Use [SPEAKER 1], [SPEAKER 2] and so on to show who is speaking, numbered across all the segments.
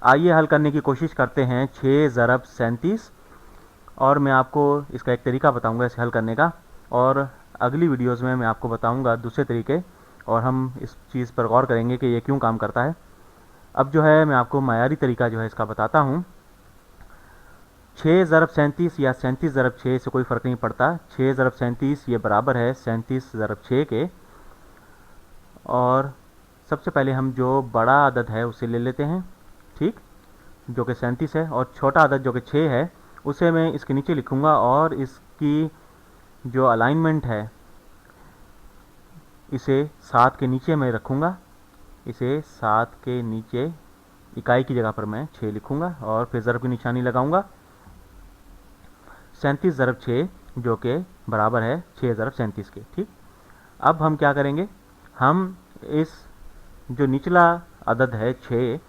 [SPEAKER 1] आइए हल करने की कोशिश करते हैं 6 ज़रब 37, और मैं आपको इसका एक तरीका बताऊंगा इसे हल करने का, और अगली वीडियोस में मैं आपको बताऊंगा दूसरे तरीके, और हम इस चीज़ पर गौर करेंगे कि ये क्यों काम करता है। अब जो है मैं आपको मायारी तरीका जो है इसका बताता हूँ। 6 ज़रब 37 या 37 ज़रब 6 से कोई फ़र्क नहीं पड़ता। 6 ज़रब 37 ये बराबर है 37 ज़रब 6 के। और सबसे पहले हम जो बड़ा अदद है उसे ले लेते हैं, ठीक, जो कि 37 है, और छोटा अदद जो कि 6 है उसे मैं इसके नीचे लिखूंगा, और इसकी जो अलाइनमेंट है इसे 7 के नीचे मैं रखूंगा। इसे 7 के नीचे इकाई की जगह पर मैं 6 लिखूंगा, और फिर ज़रब की निशानी लगाऊंगा। 37 ज़रब 6 जो कि बराबर है 6 ज़रब 37 के, ठीक। अब हम क्या करेंगे, हम इस जो निचला अदद है 6,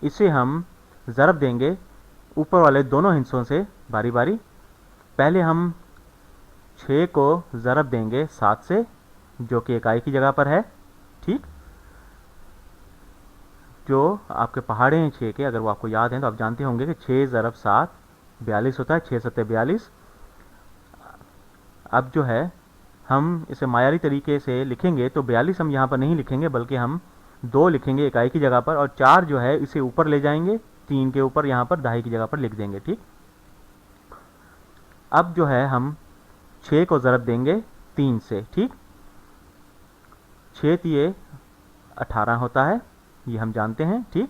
[SPEAKER 1] इसे हम ज़रब देंगे ऊपर वाले दोनों हिस्सों से बारी बारी। पहले हम 6 को ज़रब देंगे 7 से, जो कि इकाई की जगह पर है, ठीक। जो आपके पहाड़े हैं 6 के, अगर वो आपको याद हैं तो आप जानते होंगे कि 6 ज़रब 7 42 होता है, 6 सत्ते 42। अब जो है हम इसे मायारी तरीके से लिखेंगे तो 42 हम यहाँ पर नहीं लिखेंगे, बल्कि हम 2 लिखेंगे इकाई की जगह पर, और 4 जो है इसे ऊपर ले जाएंगे 3 के ऊपर, यहाँ पर दहाई की जगह पर लिख देंगे, ठीक। अब जो है हम 6 को ज़रब देंगे 3 से, ठीक। 6 तिये 18 होता है, ये हम जानते हैं, ठीक।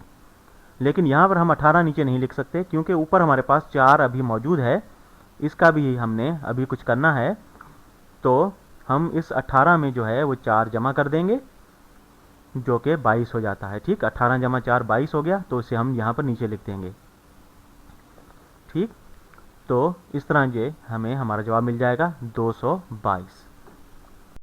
[SPEAKER 1] लेकिन यहाँ पर हम 18 नीचे नहीं लिख सकते, क्योंकि ऊपर हमारे पास 4 अभी मौजूद है, इसका भी हमने अभी कुछ करना है। तो हम इस 18 में जो है वो 4 जमा कर देंगे, जो कि 22 हो जाता है, ठीक। 18 जमा 4 22 हो गया, तो इसे हम यहाँ पर नीचे लिख देंगे, ठीक। तो इस तरह ये हमें हमारा जवाब मिल जाएगा 222।